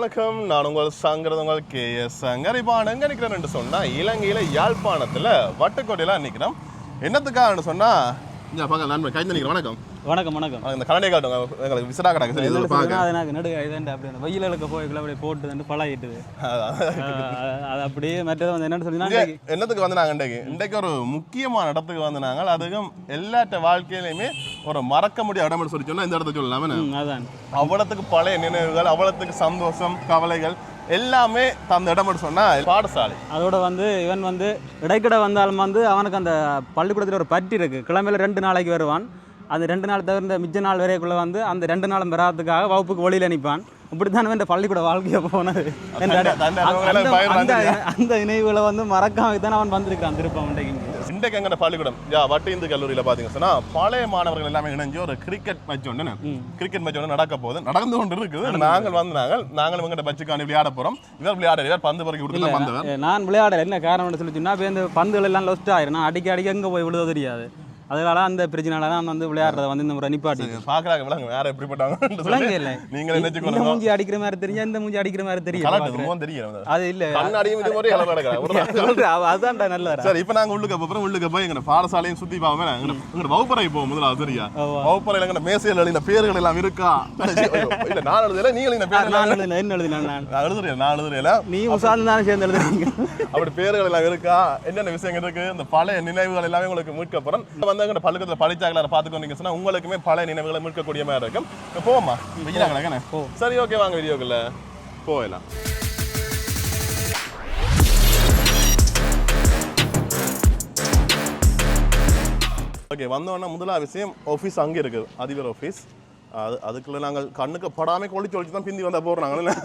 வணக்கம். நான் உங்கள் சங்கர், உங்கள் KS சங்கர். இப்போ நான் எங்கே நிற்கிறேன்னு சொன்னால் இலங்கையில் யாழ்ப்பாணத்தில் வட்டுக்கோட்டையில் நிற்கிறோம். என்னத்துக்காகன்னு சொன்னால் இங்கே பார்க்க நண்பர் கைந்து நிற்கிறேன். வணக்கம். வணக்கம் வணக்கம். இந்த கரண்டியை காட்டுங்க, எங்களுக்கு விசிறா கிடக்கு. சரி, இது பார்க்க அது எனக்கு நடுக இதாண்டு அப்படியே வெயிலுக்கு போய்க்குள்ள அப்படியே போட்டு பழகிட்டுது. அது அப்படியே மற்றது வந்து என்னன்னு சொன்னீங்கன்னா என்னத்துக்கு வந்து நாங்கள் இன்றைக்கு ஒரு முக்கியமான இடத்துக்கு வந்து நாங்கள் அதுக்கும் எல்லாத்த வாழ்க்கையிலையுமே ஒரு மறக்க முடியாத இடம்னு சொல்லி சொன்னால் இந்த இடத்த சொல்லலாமே. அதான் அவ்வளோத்துக்கு பழைய நினைவுகள், அவ்வளோத்துக்கு சந்தோஷம், கவலைகள் எல்லாமே தந்த இடம்னு சொன்னால் பாடசாலை. அதோட வந்து இவன் வந்து இடைக்கிட வந்தாலும் வந்து அவனுக்கு அந்த பள்ளிக்கூடத்தில் ஒரு பற்றி இருக்கு. கிழமையில 2 நாளைக்கு வருவான். அந்த 2 நாள் தவிர மிச்ச நாள் வரைக்குள்ள வந்து அந்த 2 நாளும் பெறாததுக்காக வகுப்புக்கு ஒளியில் நிற்பான். இப்படித்தான் இந்த பள்ளிக்கூட வாழ்க்கையை போனது. அந்த நினைவுகளை வந்து மறக்காம தான் அவன் வந்திருக்கான் திருப்பம். இன்றைக்கு எங்கட பள்ளிக்கூடம் வட்டு இந்து கல்லூரியில் பார்த்தீங்கன்னா சொன்னா பழைய மாணவர்கள் எல்லாமே இணைஞ்சு ஒரு கிரிக்கெட் மேட்ச் ஒன்று நடக்க போகுது, நடந்து கொண்டு இருக்குது. நாங்கள் இவங்க பச்சுக்காண்டி விளையாட போறோம். இவர் விளையாட பந்து பறக்கி கொடுத்து வந்தவர். நான் விளையாட என்ன காரணம்னு சொல்லி சொன்னா இந்த பந்துகள் எல்லாம் லொஸ்ட் ஆயிரும். அடிக்க எங்க போய் விழுத தெரியாது. அதனால அந்த பிரச்சனைனால நான் வந்து விளையாடுறத வந்து இந்த முறை நிப்பாட்டி பாக்குறாங்க. விளங்க வேற எப்படிப்பட்டாங்க இல்லை, நீங்க இந்த மூஞ்சி அடிக்கிற மாதிரி தெரியும், இந்த மூஞ்சி அடிக்கிற மாதிரி தெரியும். அது இல்ல அதான்டா நல்லா. சரி, இப்ப நாங்க உள்ளுக்க போய் எங்க பாடசாலையும் சுத்தி பாப்போம். எங்க வகுப்பறை போவோம். முதல்ல சரியா வகுப்பறையில எங்க மேசையில் எழுதின பேர்கள் எல்லாம் இருக்கா? இல்ல நான் எழுதல, நீங்க எழுதின பேர் என்ன எழுதினா? நான் எழுதுறேன், நீ உசாந்து தானே சேர்ந்து எழுதுறீங்க. அப்படி பேர்கள் எல்லாம் இருக்கா? என்னென்ன விஷயங்கள் இருக்கு? இந்த பழைய நினைவுகள் எல்லாமே உங்களுக்கு மீட்க போறோம். பள்ளிக்கூடத்தில் படிச்சாங்களா பார்த்துக்கொண்டீங்க சொன்னா உங்களுக்குமே பழைய நினைவுகளை மீட்கக்கூடிய மாதிரி இருக்கும். போமா வெயிலாங்க. சரி, ஓகே, வாங்க வீடியோக்குள்ள போகலாம். ஓகே, வந்தோன்னா முதலாவது விஷயம் ஆஃபீஸ் அங்கே இருக்குது, அதிபர் ஆஃபீஸ். அதுக்குள்ள நாங்கள் கண்ணுக்கு படாமல் ஒழிச்சு தான் பிந்தி வந்தா போடுறாங்க.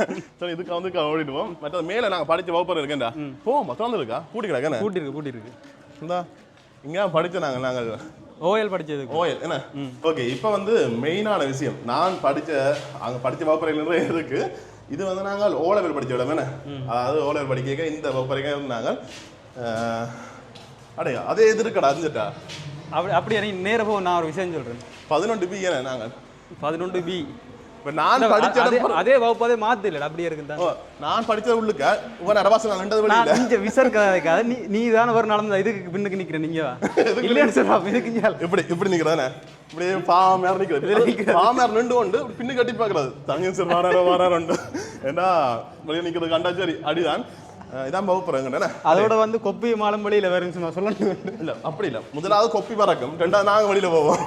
சரி, இதுக்கு வந்து ஓடிடுவோம். மற்றது மேலே நாங்கள் படித்த வகுப்பறை இருக்கேன்டா. போமா திறந்து இருக்கா? கூட்டி இருக்கு. இந்தா இங்கே படித்த நாங்கள் ஓஎல் படிச்சது. ஓஎல் என்ன? ஓகே, இப்போ வந்து மெயினான விஷயம் நான் அங்கே படித்த வகுப்பறையில இருக்கு. இது வந்து நாங்கள் ஓலெவல் படித்த இடம் என்ன, அதாவது ஓலெவல் படிக்க இந்த வகுப்பறைங்க நாங்கள் அடையா அதே எதிர்க்கடா அறிஞ்சிட்டா அப்படி நேர போ. நான் ஒரு விஷயம் சொல்றேன். 11B ஏன்னா நாங்கள் 11B. இப்போ நான் படிச்ச அதே வகுப்பு அதே மாத்து இல்ல அப்படியே இருக்குதா? நான் படிச்சது உள்ளுக்க இவன் அரவாசம் நான் ரெண்டது வழி இல்ல. நீங்க விசர்க்காத நீ தான ஒரு நடந்த இதுக்கு பின்னுக்கு நிக்கிற நீங்க இல்லன்னு சொல்றா. இதுக்கு இப்படி நிக்கிறதானே? இப்படியே பாமேர் நிக்கிறது. பாமேர் நின்று கொண்டு பின்னு கட்டி பாக்குறது. தங்க சார் வாராரண்டு ஏன்னா வெளியே நிக்கிறது கண்டா சரி அடிதான். இதான் வகுப்புறங்க. அதோட வந்து கொப்பி மாலம் வழியில வேறுன்னு சொல்லணும். இல்ல அப்படி இல்ல, முதலாவது கொப்பி பறக்கும், 2வது நாங்க வெளியில போவோம்.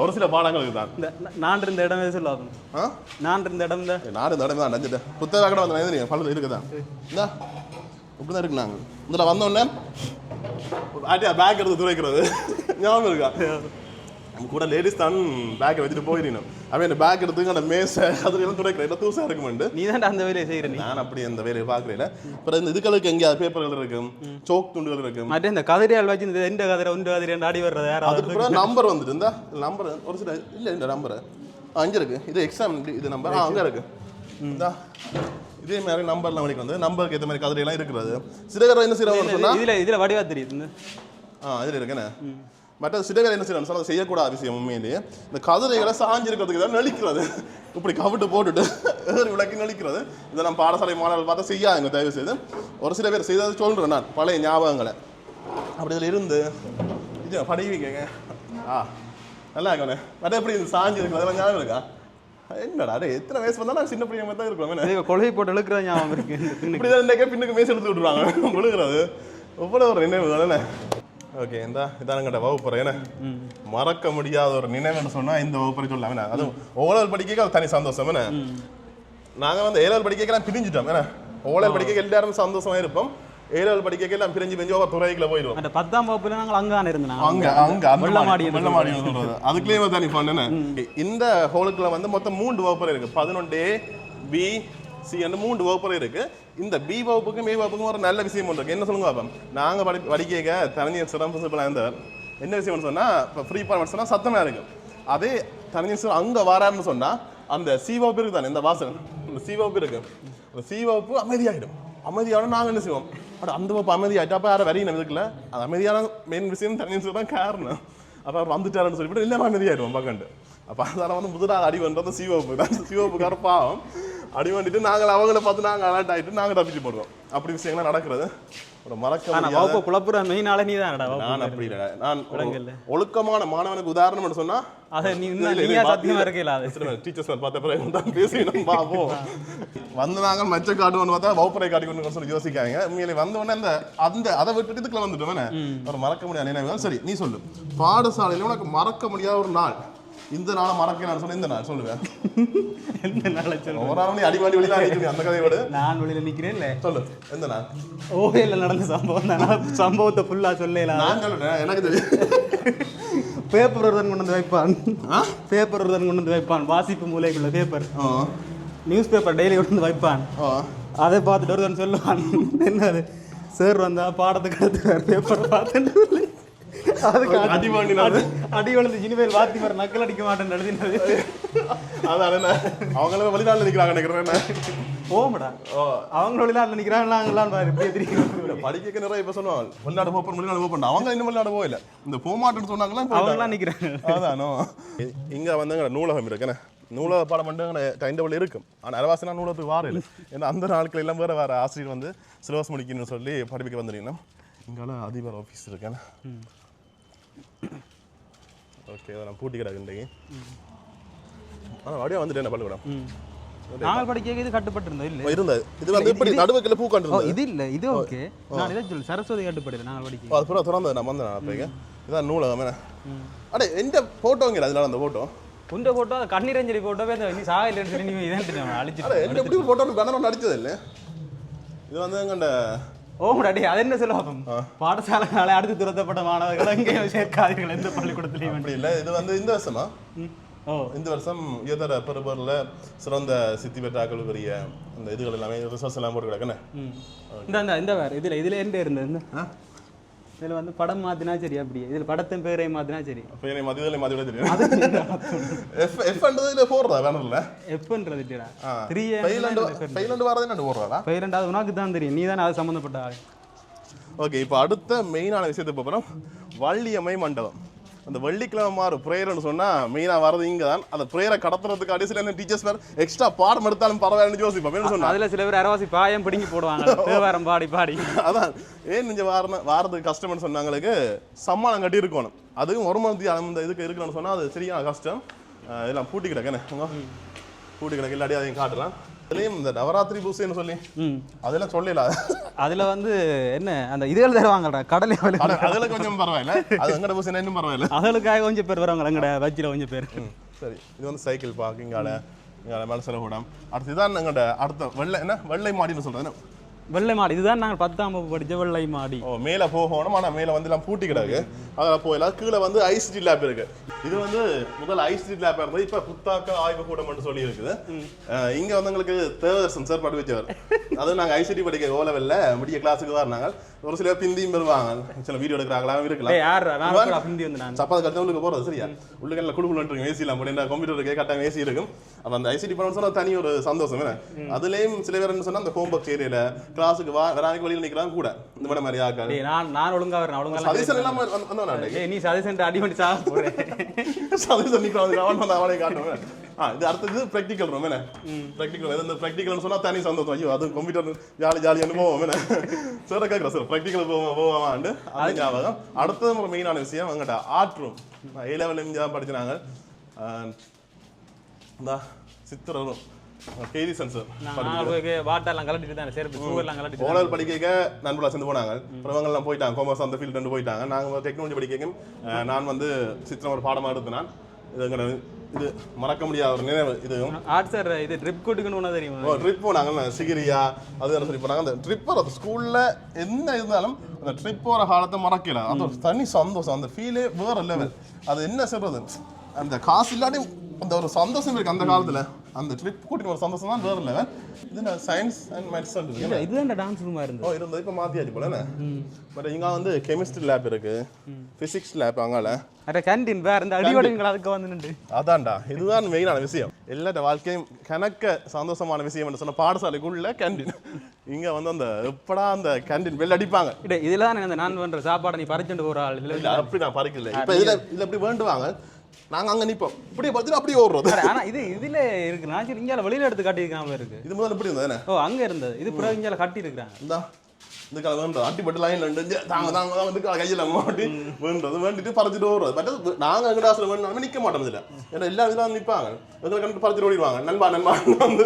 ஒரு சில பாடங்களுக்கு தான். நான் இருந்த இடமே சொல்லாது. நான் இருந்த இடம் தான் நஞ்சிட்டேன். புத்தக கடை வந்து பழுது இருக்குதான். இந்தா இப்படிதான் இருக்கு. நாங்கள் இதில் வந்தோடனே பேக் எடுத்து துறைக்கிறது ஞாபகம் இருக்கா? கூட லேடிஸ் தான் பேக்கை வச்சுட்டு போயிருக்கணும். அவன் இந்த பேக் எடுத்து அந்த மேசை அதுலாம் துடைக்கிறேன் தூசா இருக்குமெண்டு. நீ தான் அந்த வேலையை செய்யற. நான் அப்படி அந்த வேலையை பார்க்கல. அப்புறம் இந்த இதுகளுக்கு எங்கேயாவது பேப்பர்கள் இருக்கும், சோக் துண்டுகள் இருக்கும். மற்ற இந்த கதிரியால் வச்சு இந்த எந்த கதிரை உண்டு கதிரை ஆடி வர்றது யாரும். அதுக்கப்புறம் நம்பர் வந்துட்டு இருந்தா நம்பர் ஒரு சில இல்லை இந்த நம்பர் 5 இருக்கு. இது எக்ஸாம் இது நம்பர் அங்கே இருக்கு. இந்தா இதே மாதிரி நம்பர்லாம் வரைக்கும் வந்து நம்பருக்கு ஏற்ற மாதிரி கதிரையெல்லாம் இருக்கிறது. சிறகரை என்ன செய்யறாங்க சொன்னா இதுல வடிவா தெரியுது. இதுல இருக்குன்னு மற்ற சிறகரை என்ன செய்யணும் சொன்னா செய்யக்கூடாத விஷயம். உண்மையிலேயே இந்த கதிரைகளை சாஞ்சிருக்கிறதுக்கு தான் நெளிக்கிறது. இப்படி கவிட்டு போட்டுட்டு ஏறி விளக்கி நெளிக்கிறது. இதை நம்ம பாடசாலை மாணவர்கள் பார்த்தா செய்யாதுங்க தயவு செய்து. ஒரு சில பேர் செய்தது சொல்றேன் நான் பழைய ஞாபகங்களை. அப்படி இதில் இருந்து இது படிவிக்கங்க. நல்லா இருக்கண்ணே. மற்ற எப்படி இது சாஞ்சி இருக்குது அதெல்லாம் ஞாபகம் இருக்கா? என்னடா எத்தனை வயசு வந்தா நான் சின்ன பிள்ளைங்க தான் இருக்கோம். கொலை போட்டு எழுக்கிற ஞாபகம் இருக்கு. இப்படிதான் பின்னுக்கு மேசை எடுத்து விட்டுருவாங்க விழுகிறது. எவ்வளோ ஒரு நினைவு தானே. ஓகே, இதானுங்கட்ட வகுப்பறை என்ன மறக்க முடியாத ஒரு நினைவுன்னு சொன்னா இந்த வகுப்பறை சொல்லலாம். அதுவும் ஓலல் படிக்க தனி சந்தோஷம். என்ன நாங்கள் வந்து ஏழல் படிக்கலாம் பிரிஞ்சுட்டோம். ஏன்னா ஓலல் படிக்க எல்லாரும் சந்தோஷமா இருப்போம். ஏழல் படிக்க எல்லாம் பிரிஞ்சு ஒரு துறைக்குள்ள போயிடுவோம். 10ஆம் வகுப்புல நாங்கள் அங்கே இருந்தோம். வெள்ளமாடி சொல்றது அதுக்குள்ளேயே தனி பண்ண. இந்த ஹோலுக்குள்ள வந்து மொத்தம் 3 வகுப்பறை இருக்கு. 11A B C 3 வகுப்பறை இருக்கு. இந்த B வகுப்புக்கும் A வகுப்புக்கும் ஒரு நல்ல விஷயம் ஒன்று இருக்கு. என்ன சொல்லுங்க பாப்போம். நாங்கள் படிக்க தனியர் சிறப்பு பிரின்சிபலாக இருந்தார். என்ன விஷயம்னு சொன்னா இப்போ ஃப்ரீ பாடம் சொன்னா சத்தமாக இருக்கும். அதே தனியர் சார் அங்கே வராருன்னு சொன்னா அந்த C வகுப்பு இருக்கு தானே, இந்த வாசல் இந்த C வகுப்பு இருக்கு. அந்த C வகுப்பு அமைதியாகிடும். அமைதியான நாங்கள் என்ன செய்வோம், அந்த வகுப்பு அமைதியாகிட்டு அப்போ யாரும் வரையணும் இதுக்குள்ள. அது அமைதியான மெயின் விஷயம் தனியர் சார் தான் காரணம். அப்போ அவர் வந்துட்டாருன்னு சொல்லிவிட்டு இல்லை அமைதியாகிடுவோம் பார்க்கண்டு. அப்போ அதனால் வந்து முதலாவது அடி பண்ணுறது C வகுப்பு தான். C வகுப்புக்கார பாவம் அடி வாங்கிட்டு நாங்கள் அவங்கள பார்த்து நாங்கள் அலர்ட் ஆகிட்டு நாங்கள் தப்பிச்சு போடுவோம். அப்படி விஷயங்கள்லாம் நடக்கிறது ஒரு மறக்க வகுப்பு குழப்புற மெயினால நீ தான். நான் அப்படி இல்லை, நான் ஒழுக்கமான மாணவனுக்கு உதாரணம்னு சொன்னா அதை நீயா சத்தியமா இருக்கல. அது டீச்சர்ஸ் பார்த்த பிறகு தான் பேசினோம் பாப்போம். வந்து நாங்கள் மச்ச காட்டுவோன்னு பார்த்தா வகுப்பறை காட்டிக்கொண்டு சொல்லி யோசிக்காங்க. உண்மையிலே வந்தோடனே அந்த அதை விட்டுட்டு இதுக்குள்ள வந்துட்டோம். ஒரு மறக்க முடியாத நினைவுகள். சரி நீ சொல்லு, பாடசாலையில உனக்கு மறக்க முடியாத ஒரு நாள், இந்த நாளை மறக்க சொல்லி இந்த நாள் சொல்லுவேன். எந்த நாளை சொல்லு? ஒரு நாள் அடிவாடி வெளியில நிற்கிறேன், அந்த கதையோடு நான் வெளியில நிக்கிறேன். இல்ல சொல்லு எந்த நாள்? ஓவேல நடந்த சம்பவம் தான். சம்பவத்தை ஃபுல்லா சொல்லலாம். நான் சொல்லுறேன், எனக்கு தெரியும். பேப்பர் ஒருத்தன் கொண்டு வந்து வைப்பான். பேப்பர் ஒருத்தன் கொண்டு வந்து வைப்பான். வாசிப்பு மூலைக்குள்ள பேப்பர், நியூஸ் பேப்பர் டெய்லி கொண்டு வந்து வைப்பான். அதை பார்த்துட்டு ஒருத்தன் சொல்லுவான், என்னது சார் வந்தா பாடத்துக்கு எடுத்து பேப்பரை பார்த்துட்டு அதுக்கு அடி வளர்ந்து இனிமேல் வாத்தி வர நக்கல் அடிக்க மாட்டேன்னு எழுதினது. அதான் என்ன அவங்களும் வெளிநாட்டில் நிற்கிறாங்க நினைக்கிறேன். ஓமடா அவங்க வெளிநாட்டில் நிற்கிறாங்க, நாங்களாம் இப்படியே தெரியும். படிக்க நிறைய இப்போ சொல்லுவாங்க வெளிநாடு போப்பன் வெளிநாடு போப்பன், அவங்க இன்னும் வெளிநாடு போகல. இந்த போமாட்டேன்னு சொன்னாங்களா அவங்களாம் நிற்கிறாங்க. அதானோ இங்கே வந்து நூலகம் இருக்குண்ணே. நூலக பாடம் மட்டும் டைம் டேபிள் இருக்கும். ஆனால் அரவாசினா நூலகத்துக்கு வாரம் இல்லை. ஏன்னா அந்த நாட்கள் எல்லாம் வேறு ஆசிரியர் வந்து சிலபஸ் முடிக்கணும்னு சொல்லி படிப்பிக்க வந்துருக்கீங்கன்னா இங்கே அதிபர் ஆஃபீஸ் இருக்கேன். ஓகே, நான் பூட்டி கிடக்கு இன்றைக்கு. ஆனால் வடிவா வந்துட்டு என்ன பள்ளிக்கூடம் நாங்கள் படிக்க இது கட்டுப்பட்டு இருந்தோம். இல்லை இருந்தது. இது வந்து இப்படி நடுவுக்குள்ள பூ கண்டு இது இல்லை, இது ஓகே. நான் இதை சொல்லு, சரஸ்வதி கட்டுப்பட்டு நாங்கள் படிக்க அது பூரா திறந்தது. நான் வந்தேன் அப்போ இதான் நூலகம். அடே எந்த ஃபோட்டோங்கிற அதில் அந்த ஃபோட்டோ உண்ட ஃபோட்டோ கண்ணீரஞ்சலி ஃபோட்டோவே நீ சாகலைன்னு சொல்லி நீ இதான் அழிச்சு எந்த எப்படி ஃபோட்டோ கண்ணன் அடிச்சது இல்லை. இது வந்து எங்கண்ட ஓடாடி அது என்ன சொல்லுவோம், பாடசாலை அடுத்து துரத்தப்பட்ட மாணவர்கள் எங்கேயும் சேர்க்காதீர்கள் எந்த பள்ளிக்கூடத்துலையும். அப்படி இல்லை. இது வந்து இந்த வருஷமா இந்த வருஷம் உயர்தர பெறுபொருள் சிறந்த சித்தி பெற்றாக்களுக்குரிய அந்த இதுகள் எல்லாமே ரிசோர்ஸ் எல்லாம் போட்டு கிடக்குன்னு இந்த வேறு இதில் என்ன இருந்தது, இதில் வந்து படம் மாற்றினா சரி, அப்படியே இதில் படத்தின் பேரை மாற்றினா சரி, பேரை மாற்றி இதில் மாற்றி விட தெரியும். எஃப்ன்றதுல போடுறா வேணும்ல, எஃப்ன்றது ஃபைலண்ட் வரது என்ன போடுறா, ஃபைலண்டாவது உனக்கு தான் தெரியும், நீ தானே அது சம்மந்தப்பட்ட ஆள். ஓகே, இப்போ அடுத்த மெயினான விஷயத்தை போகிறோம். வள்ளியம்மை மண்டபம். அந்த வெள்ளிக்கிழமை மாறு ப்ரேயர்னு சொன்னால் மெயினாக வரது இங்கே தான். அந்த ப்ரேயரை கடத்துறதுக்கு அடிசில் என்ன டீச்சர்ஸ் வேறு எக்ஸ்ட்ரா பாடம் எடுத்தாலும் பரவாயில்லைன்னு யோசிப்போம் சொன்னால் அதில் சில பேர் அரவாசி பாயம் பிடிங்கி போடுவாங்க தேவாரம் பாடி பாடி. அதான் ஏன் நீங்கள் வாரதுக்கு கஷ்டம்னு சொன்னாங்களுக்கு சம்மானம் கட்டி இருக்கணும். அதுவும் ஒரு மந்தி அந்த இதுக்கு இருக்கணும்னு சொன்னால் அது சரியான கஷ்டம். இதெல்லாம் பூட்டி கிடக்குன்னு பூட்டி கிடக்கு, இல்லாட்டி அதையும் காட்டலாம். அதுலேயும் இந்த நவராத்திரி பூசைன்னு சொல்லி அதெல்லாம் சொல்லல. அதில் வந்து என்ன அந்த இதுகள் தருவாங்கடா கடலை, அதில் கொஞ்சம் பரவாயில்ல. அது எங்கட பூசை இன்னும் பரவாயில்ல, அதுக்காக கொஞ்சம் பேர் வருவாங்க எங்கட வச்சியில் கொஞ்சம் பேர். சரி, இது வந்து சைக்கிள் பார்க் இங்கால மனசில் கூடம். அடுத்து இதான் எங்கள்ட அடுத்த வெள்ளை மாடின்னு சொல்கிறேன். வெள்ளை மாடி இதுதான் நாங்கள் 10ஆம் வகுப்பு படித்த வெள்ளை மாடி. மேலே போகணும், ஆனால் மேலே வந்து எல்லாம் பூட்டி கிடக்கு. அதில் போயிடலாம். கீழே வந்து ஐசிடி லேப் இருக்கு. இது வந்து முதல் ஐசிடி லேப் இருந்தது, இப்போ புத்தாக்க ஆய்வு கூடம் மட்டும் சொல்லி இருக்குது. இங்கே வந்து எங்களுக்கு தேவதர்சன் சார் படி வச்சவர். அதுவும் நாங்கள் ஐசிடி படிக்க ஓ லெவலில் முடிய கிளாஸுக்கு வராங்க. ஒரு சில பிந்தியும் பெறுவாங்க, சில வீடியோ எடுக்கிறாங்களா இருக்கலாம். சப்பாத்து கட்ட உள்ளுக்கு போகிறது சரியா, உள்ளுக்கு குழுக்குள்ள ஏசிலாம் போட்டு கம்ப்யூட்டருக்கு கட்டாயம் ஏசி இருக்கும். அப்போ அந்த ஐசிடி பண்ணணும்னு சொன்னால் தனி ஒரு சந்தோஷம். அதுலேயும் சில பேர் என்ன சொன்னால் அந்த ஹோம் ஒர்க் ஏரியாவில் கிளாஸுக்கு வராங்க வெளியில் நிற்கிறாங்க கூட இந்த விட மாதிரி ஆக்காது. நான் ஒழுங்கா வரேன், ஒழுங்கா சதீசன் எல்லாம் நீ சதீசன் அடி பண்ணி சாக போறேன். சதீசன் நிற்கிறான் அவனை காட்டுவேன். இது அடுத்தது ப்ராக்டிக்கல் ரூம். என்ன ப்ராக்டிக்கல், இந்த ப்ராக்டிக்கல் சொன்னால் தனி சந்தோஷம். ஐயோ அது கம்ப்யூட்டர் ஜாலியாக போவோம். சார் கேட்குறேன் சார் ப்ராக்டிக்கல் போவாண்டு அது ஞாபகம். அடுத்தது ஒரு மெயினான விஷயம் எங்கிட்ட art room. A level MGR படிச்சினாங்க. இந்த சித்திர ரூம் கேதி சென்சர் வாட்டெல்லாம் கலட்டிட்டு தான் சேர்ப்பு சூவெல்லாம் கலட்டிட்டு ஓலல் படிக்க நண்பர்களாக சேர்ந்து போனாங்க. பிரபங்கள்லாம் போயிட்டாங்க, காமர்ஸ் அந்த ஃபீல்டு ரெண்டு போயிட்டாங்க. நாங்கள் டெக்னாலஜி படிக்க நான் வந்து சித்திரம் ஒரு பாடமாக எடுத்தினான். இது மறக்க முடியாத ஒரு நினைவு. இது ஆர்ட் சார் இது ட்ரிப் கூட்டுக்குன்னு தெரியுமா? ட்ரிப் போனாங்க சிகிரியா அது சொல்லி போனாங்க. அந்த ட்ரிப் போகிறது ஸ்கூலில் என்ன இருந்தாலும் அந்த ட்ரிப் போகிற காலத்தை மறக்கல. அது ஒரு தனி சந்தோஷம், அந்த ஃபீலே வேறு லெவல். அது என்ன சொல்கிறது, அந்த காசு இல்லாட்டி அந்த ஒரு சந்தோஷம் இருக்குது அந்த காலத்தில். அந்த ட்ரிப் கூட்டிட்டு ஒரு சந்தோஷம் தான் வேறு லெவல். இது சயின்ஸ் அண்ட் மெடிசன் இருக்கு. இதுதான் டான்ஸ் ரூமாக இருந்தது. இருந்தது இப்போ மாற்றியாச்சு போல. பட் இங்கே வந்து கெமிஸ்ட்ரி லேப் இருக்குது, ஃபிசிக்ஸ் லேப் அங்கால கேண்டீன் வேறு இந்த அடிவடைகள் அதுக்கு வந்து அதான்டா. இதுதான் மெயினான விஷயம். எல்லா வாழ்க்கையும் கணக்க சந்தோஷமான விஷயம் என்று சொன்ன பாடசாலைக்குள்ள கேண்டீன். இங்கே வந்து அந்த எப்படா அந்த கேண்டீன் வெளில அடிப்பாங்க. இதில் தான் நான் பண்ணுற சாப்பாடை நீ பறிச்சுட்டு போகிற ஆள் இல்லை. அப்படி நான் பறிக்கல. இப்போ இதில் இப்படி வேண்டுவாங்க. நாங்கள் அங்கே நிற்போம் இப்படியே பார்த்துட்டு அப்படியே ஓடுறது. ஆனால் இதில் இருக்கு நான் இங்கே வெளியில் எடுத்து கட்டியிருக்காம இருக்கு. இது முதல்ல இப்படி இருந்தது. ஓ அங்கே இருந்தது. இது பிறகு இங்கே கட்டி இருக்கிறாங்க. இந்த காலம் வேண்டாம் அட்டிப்பட்டு லைன் தாங்க வந்து கையில் மாட்டி வேண்டது வேண்டிட்டு பறிச்சுட்டு ஓடுறது. பட் நாங்கள் எங்கள் ஆசில் வேணும் நிற்க மாட்டோம் இதில். ஏன்னா எல்லா இதெல்லாம் நிற்பாங்க எங்களை கண்டு பறிச்சுட்டு ஓடிடுவாங்க. நண்பா வந்து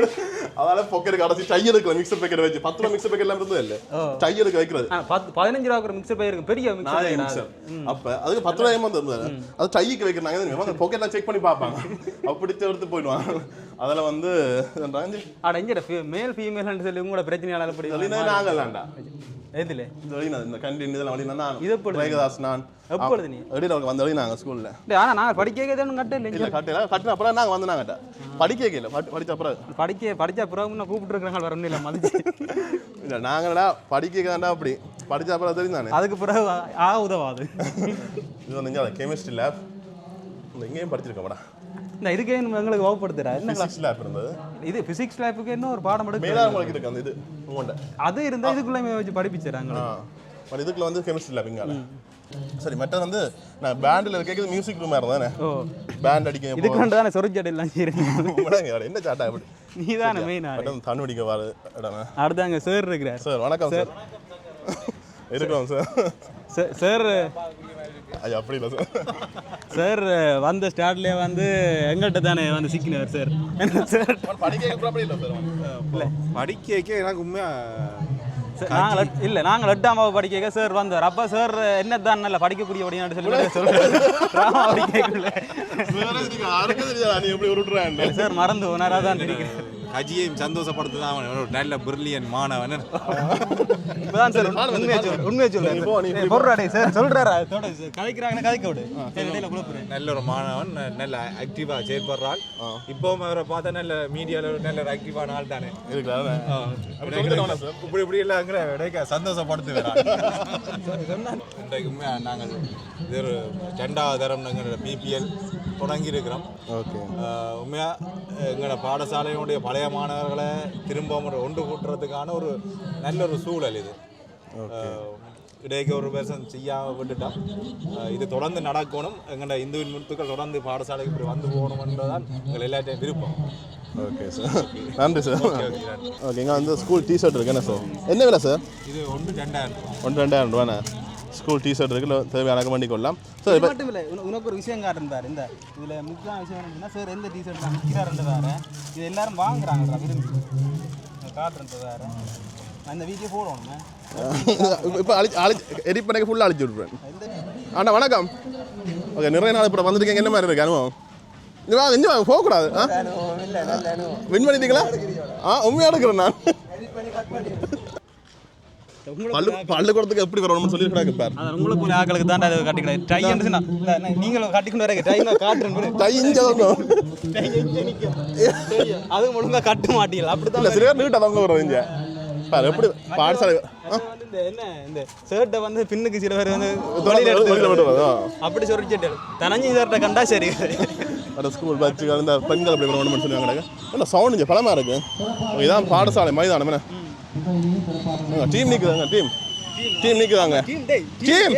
அதால பொக்கெட்டுக்கு அடைச்சி டையலுக்கு மிக்சர் பேக்கெட் வச்சு 10 ரூபா மிக்சர் பேக்கெட் எல்லாம் இருந்தது இல்லை டையலுக்கு வைக்கிறது. 15 ரூபா ஒரு மிக்சர் பேருக்கு பெரிய மிக்சர். அப்போ அதுக்கு 10 ரூபாய் இருந்தது. அது டைக்கு வைக்கிறாங்க பொக்கெட்லாம் செக் பண்ணி பார்ப்பாங்க. அப்படி எடுத்து போயிடுவாங்க. அதில் வந்து மேல் ஃபீமேல் சொல்லி உங்களோட பிரச்சனையால அப்படி நாங்கள் வேண்டாம் எதுல இந்த கண்டின் இதெல்லாம் வழி நான் இது எப்படி வைகதாஸ் நான் எப்பொழுது நீ வெளியில வந்த வழி நாங்கள் ஸ்கூல்ல ஆனா நாங்கள் படிக்கதான் கட்ட இல்லை கட்டல கட்டின அப்புறம் நாங்கள் வந்து நாங்கள் படிக்க இல்லை படிச்ச அப்புறம் படிச்ச அப்புறம் கூப்பிட்டு இருக்கிறாங்க வர இல்லை மதிச்சு இல்லை நாங்கள்டா படிக்கதாண்டா அப்படி படிச்ச அப்புறம் தெரியும் தானே அதுக்கு பிறகு உதவாது. இது வந்து கெமிஸ்ட்ரி லேப் இங்கேயும் படிச்சிருக்கோம்டா. இந்த இதுக்கே எங்களுக்கு வகுப்படுத்துறா என்ன பிசிக்ஸ் லேப் இருந்தது. இது பிசிக்ஸ் லேப்புக்கு என்ன ஒரு பாடம் எடுக்க மேலாண்மைக்கு இருக்கு அந்த இது உங்கள்ட்ட அது இருந்தா இதுக்குள்ள வச்சு படிப்பிச்சாங்க. இதுக்குள்ள வந்து கெமிஸ்ட்ரி லேப் இங்கால. சரி மற்ற வந்து நான் பேண்டில் கேட்குறது மியூசிக் ரூமாக இருந்தானே பேண்ட் அடிக்க இதுக்கு வந்து தானே சொரிச்சடை எல்லாம் செய்யறீங்க. என்ன சாட்டா அப்படி நீ தானே மெயின் தண்ணு அடிக்க வாரு அடுத்தாங்க சார் இருக்கிறார். சார் வணக்கம் சார். இருக்கிறோம் சார். சார் ஐயா அப்படி இல்லை சார். சார் வந்த ஸ்டார்ட்லேயே வந்து எங்கள்கிட்ட தானே வந்து சிக்கினார் சார். என்ன சார் இல்லை படிக்க எனக்கு உண்மையாக நாங்கள் 8ஆம் வகுப்பு படிக்க சார் வந்தார். அப்போ சார் என்ன தான் நல்லா படிக்கக்கூடிய அப்படின்னு சொல்லி சார் மறந்து உணராக தான் இருக்கிறேன். கஜியையும் சந்தோஷப்படுத்துதான் ஒரு நல்ல பிரில்லியன் மாணவன். இப்பதான் சார் உண்மையை சொல்றேன் சார் சொல்றாரா கதைக்கிறாங்கன்னா கதைக்க விடு. நல்ல ஒரு மாணவன் நல்ல ஆக்டிவா செயல்படுறாள். இப்பவும் அவரை பார்த்தா நல்ல மீடியால நல்ல ஆக்டிவான ஆள் தானே இப்படி இப்படி எல்லாம் சந்தோஷப்படுத்துகிறார். இன்றைக்குமே நாங்கள் இது ஒரு 2வது தரம் எங்களோட பிபிஎல் தொடங்கி இருக்கிறோம். உண்மையா எங்களோட பாடசாலையினுடைய பழைய மாணவர்களை திரும்ப ஒன்று கூட்டுறதுக்கான ஒரு நல்ல ஒரு சூழல் இது. இடையே ஒரு வருஷம் செய்யாமல் விட்டுட்டோம். இது தொடர்ந்து நடக்கணும். எங்களோட இந்துவின் முத்துக்கள் தொடர்ந்து பாடசாலைக்கு இப்படி வந்து போகணும்ன்றதான் எங்கள் எல்லாத்தையும் விருப்பம். ஓகே சார் நன்றி சார். ஓகே இங்கே வந்து ஸ்கூல் டிஷர்ட் இருக்கு என்ன சார் என்ன விலை சார்? இது 2000 ரூபாண்ணே. ஸ்கூல் டிஷர்ட் இருக்குல்ல தேவையான பண்ணி கொள்ளலாம் சார். இப்போ மட்டும் இல்லை உனக்கு ஒரு விஷயம் காட்டுறாரு. இந்த இதில் முக்கியமான விஷயம் என்னன்னா சார் எந்த டிஷர்ட் நான் விற்கிறாருன்ற வேறு இது எல்லாரும் வாங்குறாங்கடா விரும்பி காட்டுறது வேறு. அந்த வீக்கே போடணும். இப்போ எடிட் பண்ணி ஃபுல்லாக அழிச்சு விட்ருவேன். அண்ணா வணக்கம். ஓகே நிறைய நாள் இப்போ வந்துருக்கீங்க. என்ன மாதிரி இருக்கு அனுபவம்? இங்கே வாங்க இங்கே வாங்க போகக்கூடாது. வின் பண்ணிட்டீங்களா? உண்மையாக எடுக்கிறேன் நான். பள்ளிக்கூடத்துக்கு எப்படி வரணும்னு சொல்லி கேட்பார். உங்களை போல ஆக்களுக்கு தான் அதை கட்டிக்கிறேன். டை இருந்துச்சுன்னா நீங்களும் கட்டிக்கொண்டு வரீங்க. டை நான் காட்டுறேன். டை இங்கே அது ஒழுங்காக கட்ட மாட்டீங்க. அப்படித்தான் சில பேர் நீட்டாக அவங்க வருவீங்க எப்படி பாடசாலை என்ன இந்த ஷர்ட்டை வந்து பின்னுக்கு சில பேர் வந்து அப்படி சொல்லிட்டு தனஞ்சி ஷர்ட்டை கண்டா சரி. ஸ்கூல் பச்சு இந்த பெண்கள் அப்படி வரணும்னு சொல்லுவாங்க. என்ன சவுண்ட் இங்கே பலமாக இருக்கு. இதான் பாடசாலை மைதானம் என்ன டீம் நிற்குதாங்க. டீம் நிற்குதாங்க. டீம்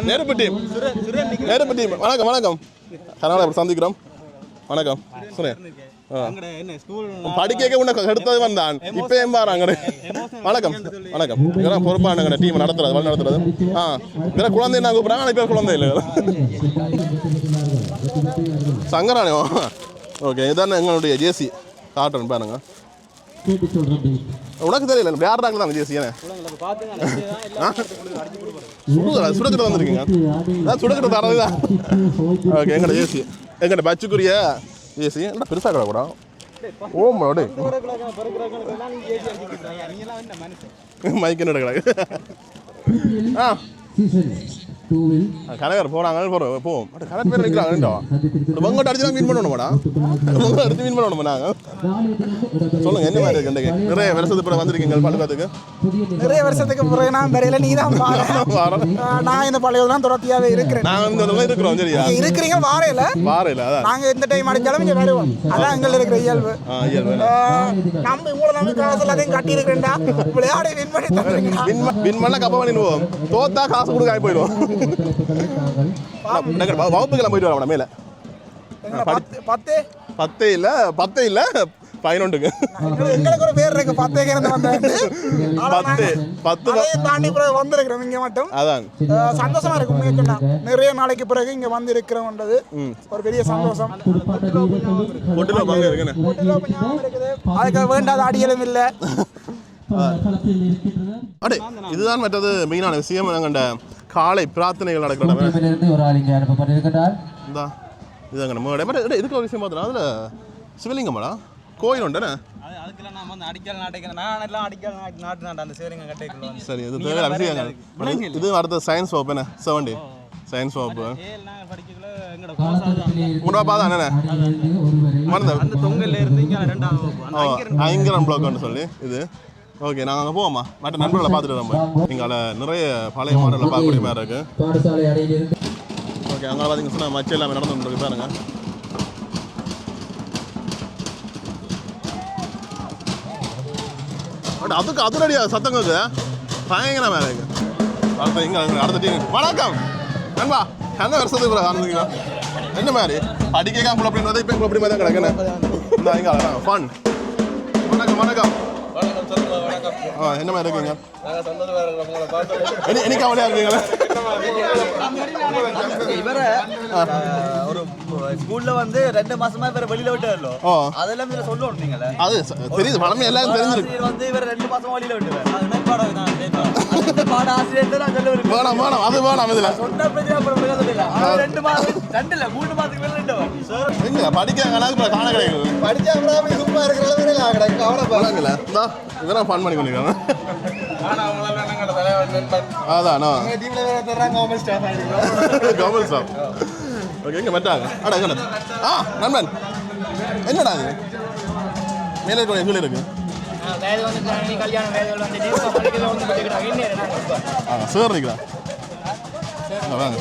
நெருப்பு டீம் நெருப்பு டீம். வணக்கம் வணக்கம் கர்நாடகா சந்திக்கிறோம். வணக்கம் சுரேன். படிக்க உனக்கு எடுத்தது வந்தான் இப்போ ஏம்பாராங்க. வணக்கம் வணக்கம் இதெல்லாம் பொறுப்பான டீம் நடத்துறது வழி நடத்துறது. வேற குழந்தை நான் கூப்பிட்றாங்க. ஆனால் இப்போ குழந்தை இல்லை சங்கரானே. ஓகே இதானே எங்களுடைய ஜேசி காட்டுறேன் பாருங்க. உனக்கு தெரியல விளையாடுறாங்க தான் ஜேசி. ஏன்னா சுடக்கிட்ட வந்துருக்கீங்க. சுடக்கிட்ட தரது தான். ஓகே எங்கள்ட ஜேசி எங்கள்ட பச்சுக்குரிய ஜேசி என்ன பெருசாக கிட கூட ஓமோடு மைக்கு கிடக்கு. கணவர் போறாங்க போவோம் கணக்கு பேர் நிற்கிறாங்க உங்கள்கிட்ட அடிச்சு தான் மீன் பண்ணணுமாடா உங்களை எடுத்து மீன் பண்ணணுமா நாங்கள் சொல்லுங்க என்ன மாதிரி இருக்கு நிறைய வருஷத்துக்கு பிறகு வந்திருக்கீங்க பள்ளிக்கூடத்துக்கு நிறைய வருஷத்துக்கு பிறகு நான் வரையில நீ தான் நான் இந்த பள்ளிக்கூடம் தொடர்ச்சியாவே இருக்கிறேன் நாங்கள் இந்த இருக்கிறோம் சரியா இருக்கிறீங்க வாரையில அதான் நாங்க எந்த டைம் அடிச்சாலும் இங்க வருவோம் அதான் எங்களுக்கு இருக்கிற இயல்பு நம்ம உங்களை நம்பி காசு எல்லாத்தையும் கட்டி இருக்கிறேன்டா விளையாட வின் பண்ணி வின் பண்ண கப்ப பண்ணிடுவோம் தோத்தா காசு கொடுக்க ஆகி போயிடுவோம் வகுப்புக்கெல்லாம் போயிட்டு வரோம் மேல 10 இல்ல 11க்கு எங்களுக்கு ஒரு பேர் இருக்கு 10 இருந்து வந்தேன் 10 தாண்டி பிறகு வந்திருக்கிறோம் இங்க மட்டும் அதான் சந்தோஷமா இருக்கும் உண்மையா நிறைய நாளைக்கு பிறகு இங்க வந்து இருக்கிறோம்ன்றது ஒரு பெரிய சந்தோஷம் அதுக்கு வேண்டாத அடியலும் இல்லை அடே இதுதான் மற்றது மெயினான விஷயம் எங்கண்ட காலை பிரார்த்தனைகள் நடக்கிற இதுங்க நம்ம இதுக்கு ஒரு விஷயம் பார்த்தோன்னா அதில் சிவலிங்கம்மாடா கோயில் உண்டுண்ணே அதுக்கெல்லாம் நான் வந்து அடிக்கல் நாட்டிக்கிறேன் நான் எல்லாம் அடிக்கல் நாட்டு அந்த சேரிங்க கட்டைக்குள்ள வந்து சரி இது தேவை விஷயங்கள் இது அடுத்த சயின்ஸ் வகுப்பு என்ன 7 சயின்ஸ் வகுப்பு படிக்கல எங்களோட கோர்ஸ் முன்னே பார்த்தா என்ன அந்த தொங்கல்ல இருந்து இங்க 2வது வகுப்பு ஐங்கரன் பிளாக்னு சொல்லி இது ஓகே நாங்கள் அங்கே போவோம்மா மற்ற நண்பர்களை பார்த்துட்டு நம்ம இங்கே நிறைய பழைய மாடலில் பார்க்கக்கூடிய மாதிரி இருக்கு ஓகே அங்கே பார்த்தீங்கன்னு சொன்னால் மச்சம் எல்லாமே நடந்துருக்கு பாருங்க பட் அதுக்கு அதிரடியா சத்தம் கேட்குது பயங்கரமாக இருக்கு அடுத்த இங்கே அடுத்த டீம் வணக்கம் நண்பா என்ன வருஷத்துக்கு ஆரம்பிங்களா என்ன மாதிரி படிக்காம அப்படின்னு இப்போ அப்படி மாதிரி தான் கிடக்குன்னு இங்கே ஃபன் வணக்கம் வணக்கம் என்ன மாதிரி இருக்கீங்க என்ன கவலையா இருக்கீங்களா இவரை ஒரு ஸ்கூல்ல வந்து 2 மாசமா இவரை வெளியில விட்டாரோ அதெல்லாம் இதுல சொல்லணும் நீங்களே அது தெரியுது பழமை எல்லாரும் தெரிஞ்சிருக்கு வந்து இவரை 2 மாசமா வெளியில விட்டுவார் பாட ஆசிரியர் தான் சொல்லுவாரு வேணாம் வேணாம் அது வேணாம் இதுல சொன்ன பிரச்சனை அப்புறம் சொல்லல 2 மாசம் 2 இல்ல 3 மாசத்துக்கு மேல விட்டுவார் எங்க படிக்க கணக்கு காண கிடையாது படிச்சா அப்புறம் சும்மா இருக்கிற அளவுல கிடக்கு கவலை போறாங்கல இதெல்லாம் ஃபன் பண்ணி பண்ணிருக்காங்க அதானோ கவர்மெண்ட் ஸ்டாஃப் ஓகே எங்க மட்டாங்க அட எங்க நண்பன் என்னடா இது மேலே இருக்க எங்க இருக்கு சார் நிற்கிறா வாங்க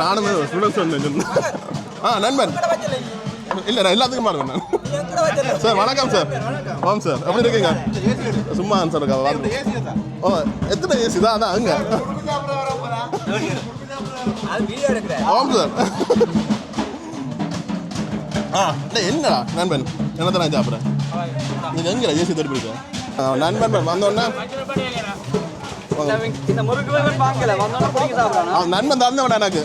நானும் ஸ்டூடெண்ட்ஸ் நண்பன் இல்லை எல்லாத்துக்கும் மாறுவேன் நான் சார் வணக்கம் சார் ஆமாம் சார் எப்படி இருக்கீங்க சும்மா சார் இருக்கா ஓ எத்தனை ஏசி தான் அதான் அங்கே ஆமாம் சார் இல்லை என்னடா நண்பன் என்னத்தான் நான் சாப்பிட்றேன் நீங்கள் எங்கே ஏசி திருப்பி இருக்கேன் நண்பன் வந்தோடனே நண்பன் தந்தவன் எனக்கு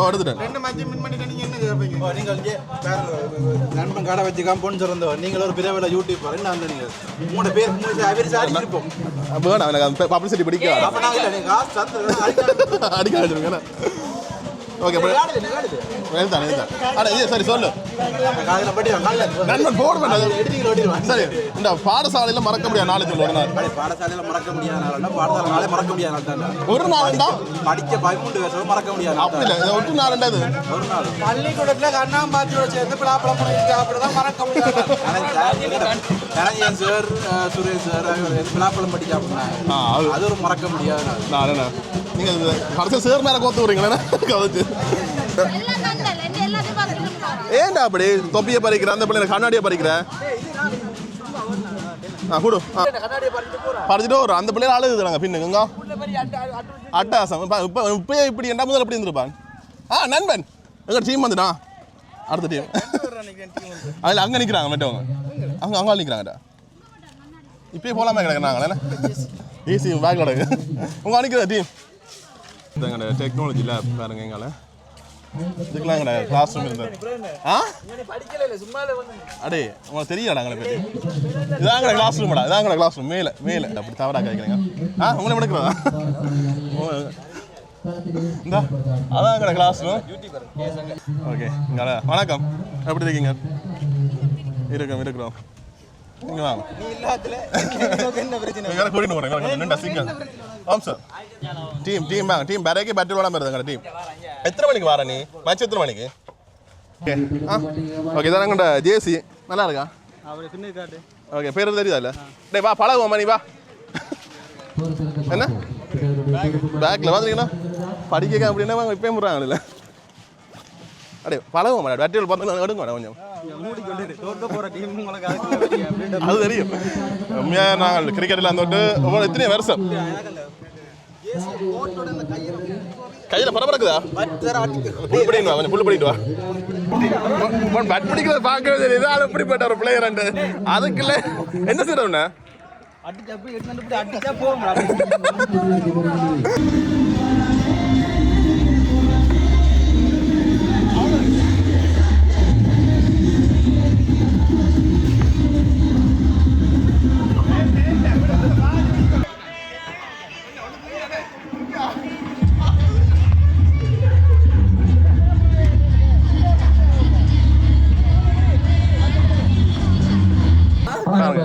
எடுத்துட்டேன் நண்பன் கடை வச்சு காம்பவுண்ட் திறந்தவர் நீங்கள் ஒரு பிறவில யூடியூப் என்ன நீங்க உங்களோட பேர் வேணாம் எனக்கு பப்ளிசிட்டி பிடிக்க அடிக்க வச்சிருக்கேன் ஓகே எழுதான் அட இது சரி சொல்லு நண்பன் போட மாட்டேன் சரி இந்த பாடசாலையில் மறக்க முடியாது நாளை சொல்லு பாடசாலையில் மறக்க முடியாத பாடசாலை மறக்க முடியாது ஒரு நாள் தான் படிக்க 13 வருஷம் மறக்க முடியாது அப்படி இல்லை ஒரு நாள் ஒரு நாள் பள்ளிக்கூடத்தில் கண்ணாம்பாத்தியோட சேர்ந்து பிளாப்பழம் அப்படிதான் மறக்க முடியாது தனஞ்சயன் சார் சுரேஷ் சார் பிளாப்பழம் படிக்க அப்படின்னா அது ஒரு மறக்க முடியாது நான் நீங்கள் கடைசி சேர் மேலே கோத்து விடுறீங்களே கவச்சு ஏன்டா அப்படி தொப்பியை பறிக்கிற அந்த பிள்ளை கண்ணாடியை பறிக்கிற கொடு பறிச்சுட்டு ஒரு அந்த பிள்ளைல அழுகுதுறாங்க பின்னுங்க அட்டாசம் இப்போ இப்பயே இப்படி என்ன முதல்ல எப்படி இருந்திருப்பான் நண்பன் எங்க டீம் வந்துட்டான் அடுத்த டீம் அதில் அங்கே நிற்கிறாங்க மற்றவங்க அங்கே நிற்கிறாங்கடா இப்பயே போகலாமே கிடக்குறாங்களே ஈஸி பேக் கிடக்கு உங்க அனுக்கிற டீம் எங்களோட டெக்னாலஜி லேப் பாருங்க எங்களை இதுக்கெல்லாம் எங்களோட கிளாஸ் ரூம் இருந்தது அடே உங்களுக்கு தெரியாடா எங்களை பற்றி இதாங்க கிளாஸ் ரூம்டா இதாங்க கிளாஸ் ரூம் மேலே மேலே அப்படி தவறாக கேட்குறீங்க உங்களை எடுக்கிறதா இந்த அதான் எங்களோட கிளாஸ் ரூம் ஓகே இங்கே வணக்கம் எப்படி இருக்கீங்க இருக்கிறோம் இங்க வாங்க நீ இல்லாததுல என்ன பிரச்சனை இங்க கூட்டிட்டு போறேன் நின்றா சிங்க ஆம் சார் டீம் வாங்க டீம் பரேக்கே பேட்டில் விளாட மாதிரி டீம் எத்தனை மணிக்கு வர நீ மேட்ச் எத்தனை மணிக்கு ஓகே இதான் எங்கள்கிட்ட ஜேசி நல்லா இருக்கா ஓகே பேர் தெரியுதா இல்லை டேய் வா பழகுவோம்மா நீ வா என்ன பேக்கில் வந்துருக்கீங்கன்னா படிக்க அப்படின்னா இப்பயே முடுறாங்க இல்லை அடே பழகுவோம் பேட்டில் பார்த்து எடுங்க கொஞ்சம் அது தெரியும் உண்மையாக நாங்கள் கிரிக்கெட்டில் வந்துட்டு ஒவ்வொரு எத்தனை வருஷம் கையில் பரபரக்குதா புல் பண்ணிட்டு வா கொஞ்சம் புல் பண்ணிட்டு வா பட் பிடிக்கிறத பார்க்கவே தெரியுது அது எப்படிப்பட்ட ஒரு பிளேயர் அதுக்குள்ள என்ன செய்யறவன அடிச்சா போக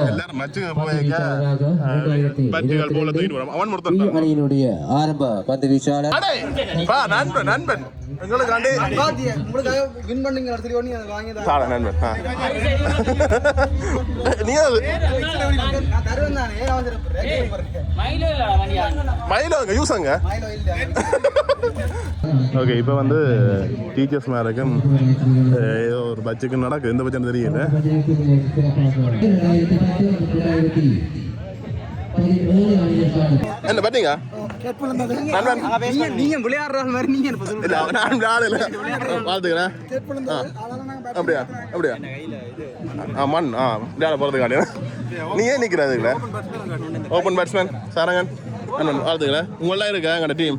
எல்லாரும் மச்சுக்கு போயிருக்க பச்சுகள் போல தூக்கிட்டு வரோம் அவன் முடித்தான் அணியினுடைய ஆரம்ப பந்து வீச்சாளர் நண்பன் நண்பன் உங்களுக்கு உங்களுக்காக வின் பண்ணீங்க சொல்லி ஒண்ணு வாங்கி சாட நண்பன் நீ நான் தருவேன் தானே மயிலோ யூஸாங்க ஓகே இப்போ வந்து டீச்சர்ஸ் மேலுக்கும் ஏதோ ஒரு பட்ஜெக்கு நடக்குது எந்த பட்ஜெட் தெரியல என்ன பார்த்தீங்க நீங்க விளையாடுற மாதிரி நீங்க இல்லை நான் விளையாடல பார்த்துக்கிறேன் அப்படியா அப்படியா மண் விளையாட போகிறதுக்காண்டியா நீ ஏன் நிற்கிறாதுங்கள ஓப்பன் பேட்ஸ்மேன் சாரங்கன் அண்ணன் பார்த்துக்கல உங்களெல்லாம் இருக்கா எங்கள்ட டீம்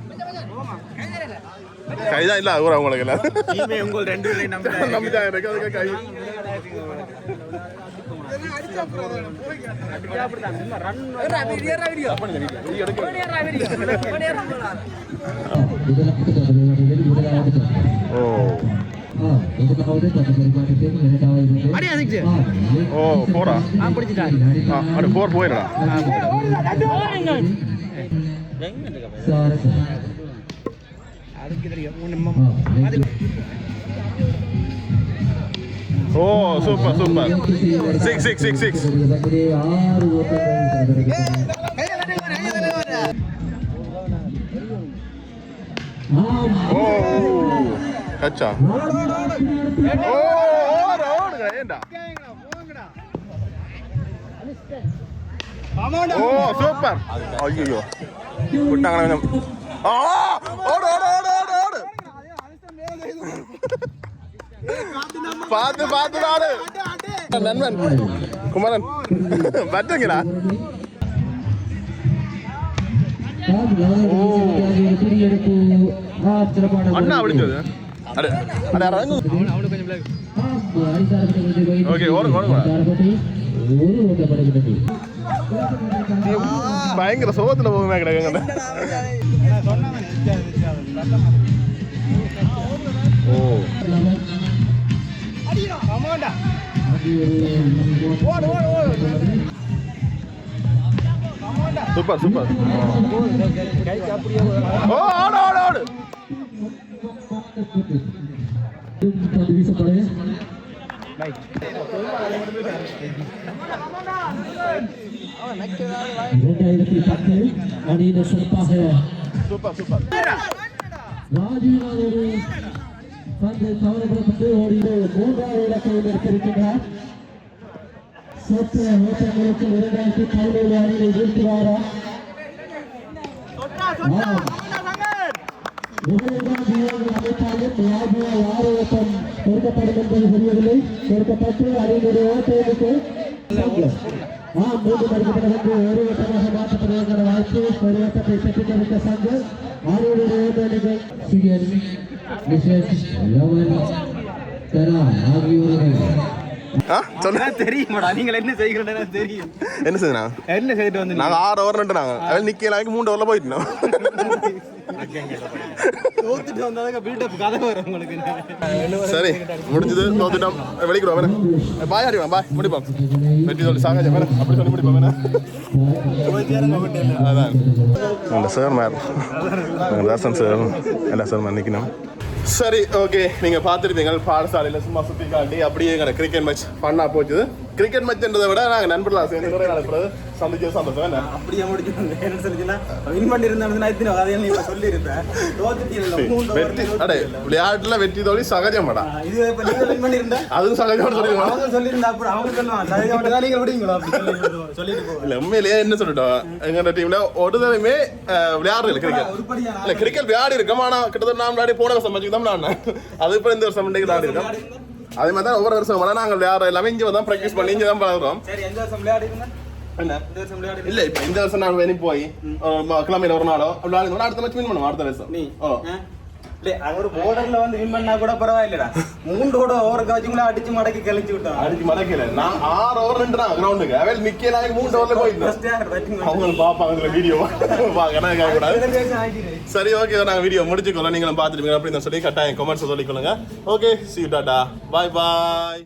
கைதான் இல்லை அது உங்களுக்கு இல்லை உங்கள் ரெண்டு நம்பிதான் இருக்கு அதுக்கு கை ஓ போறா அடு போர் போயிடா ஓ சூப்பர் சூப்பர் 6 ஓ கச்சா ஓ ஓடுங்க ஏண்டா ஓ சூப்பர் ஐயோ விட்டாங்க கொஞ்சம் ஓடு ஓடு ஓடு ஓடு ஓடு பார்த்து பார்த்து நாடு நண்பன் குமரன் பட்டுங்கடா அண்ணா அப்படிச்சது அடே அடே அரங்கு ஓகே ஓடுங்க ஓடுங்க பயங்கர சோகத்துல போகுமே கிடக்குங்க ஓ சூப்பர் சூப்பர் ஓ ஓடு ஓடு ஓடு அணியினர் சிறப்பாக சூப்பர் சூப்பர் ராஜீவ் பந்து கவனப்பட்டு ஓடிட்டு மூன்றாவது இலக்கையில் எடுத்திருக்கிறார் சற்று ஓட்டங்களுக்கு 2017 அணியை வீழ்த்துவாரா அமைப்பாளர் யார் ஓட்டம் கொடுக்கப்படும் என்பது தெரியவில்லை கொடுக்கப்பட்டு அணியினுடைய ஓட்டத்துக்கு மீண்டும் அறிவிக்கப்பட்ட ஒரு ஓட்டமாக மாற்றப்படுவதற்கான வாய்ப்பு ஒரு ஓட்டத்தை பெற்றுக் கொடுத்த சங்கம் அணியினுடைய ஓட்டணிகள் சிஎன் மிஷன் லவன் தரா ஆகியோர்கள் தெரியுமாடா நீங்கள் என்ன செய்கிறேன்னு தெரியும் என்ன செய்யணும் என்ன செய்துட்டு வந்து நாங்கள் 6 ஓவர் நாங்கள் அதில் நிற்கலாக்கு 3 ஓவரில் போயிட்டோம் தோத்துட்டு வந்தாங்க பில்டப் கதை வரும் உங்களுக்கு. சரி முடிஞ்சது, தோத்துட்டோம், வெளிக்கிறோம் வேணா. பாய் அடிவான், பாய் முடிப்போம். வெற்றி தோல்வி சாகாஜம் வேணா, அப்படி சொல்லி முடிப்போம் வேணா. அதான் இந்த சார் மேம் தர்சன் சார் எல்லா சார் நிற்கணும். சரி ஓகே, நீங்கள் பார்த்துருப்பீங்க பாடசாலையில் சும்மா சுற்றி காட்டி அப்படியே எங்களை கிரிக்கெட் மேட்ச் பண்ணால் போச்சுது. கிரிக்கெட் மேட்ச்ன்றதை விட நாங்கள் நண்பர்களாக சேர்ந்து நிறைய நடக்கிறது சந்திச்சு சந்தோஷம் என்ன அப்படியே முடிக்கணும். என்ன சொல்லிச்சுன்னா வின் பண்ணி இருந்தா இத்தனை கதையை நீ சொல்லியிருந்தேன். வெற்றி அடே விளையாட்டுல வெற்றி தோல்வி சகஜமாடா. இது இப்போ நீங்கள் வின் பண்ணியிருந்தா அதுவும் சகஜமாக சொல்லிடுவாங்க. அவங்க சொல்லியிருந்தா அப்புறம் அவங்க சொல்லுவாங்க சகஜமாக தான் நீங்கள் விடுவீங்களோ அப்படி சொல்லிட்டு போவோம். இல்லை உண்மையிலேயே என்ன சொல்லிட்டோம், எங்களோட டீம்ல ஒரு தடவையுமே விளையாடுறது கிரிக்கெட் இல்லை. கிரிக்கெட் விளையாடி இருக்கோம், ஆனால் கிட்டத்தட்ட நான் விளையாடி போன வருஷம் வச்சுக்கு தான் நான் அது இப்போ இந்த வருஷம் விளையாடி இருக்கோம். அதே மாதிரி தான் ஒவ்வொரு வருஷம் வேணா நாங்கள் விளையாடுற எல்லாமே இங்கே தான் ப்ராக்டிஸ் பண்ணி இங்கே தான் பழகிறோம். சரி, எந்த வருஷம் விளையாடுங்க? என்ன இல்லை இப்போ இந்த வருஷம் நான் வெளியே போய் கிளம்பியில் ஒரு நாளோ விளையாடுறோம், அடுத்த மேட்ச் வின் பண்ணுவோம் அடுத்த வருஷம். நீ ஒரு போர்டர்ல வந்து வின் பண்ணா கூட பரவாயில்லடா. 3 ஓவர் காச்சுங்களா அடிச்சு மடக்கி கழிச்சு விட்டோம். அடிச்சு மடக்கல நான் 6 ஓவர் நின்றான் கிரவுண்டுக்கு. அவள் நிக்க நாளைக்கு 3 ஓவர்ல போயிட்டோம். அவங்க பாப்பாங்க வீடியோ கூடாது. சரி ஓகே, நாங்கள் வீடியோ முடிச்சுக்கோங்க. நீங்களும் பார்த்துருப்பீங்க அப்படின்னு சொல்லி கட்டாயம் கமெண்ட்ஸ் சொல்லிக்கொள்ளுங்க. Okay, see you, tata, bye bye.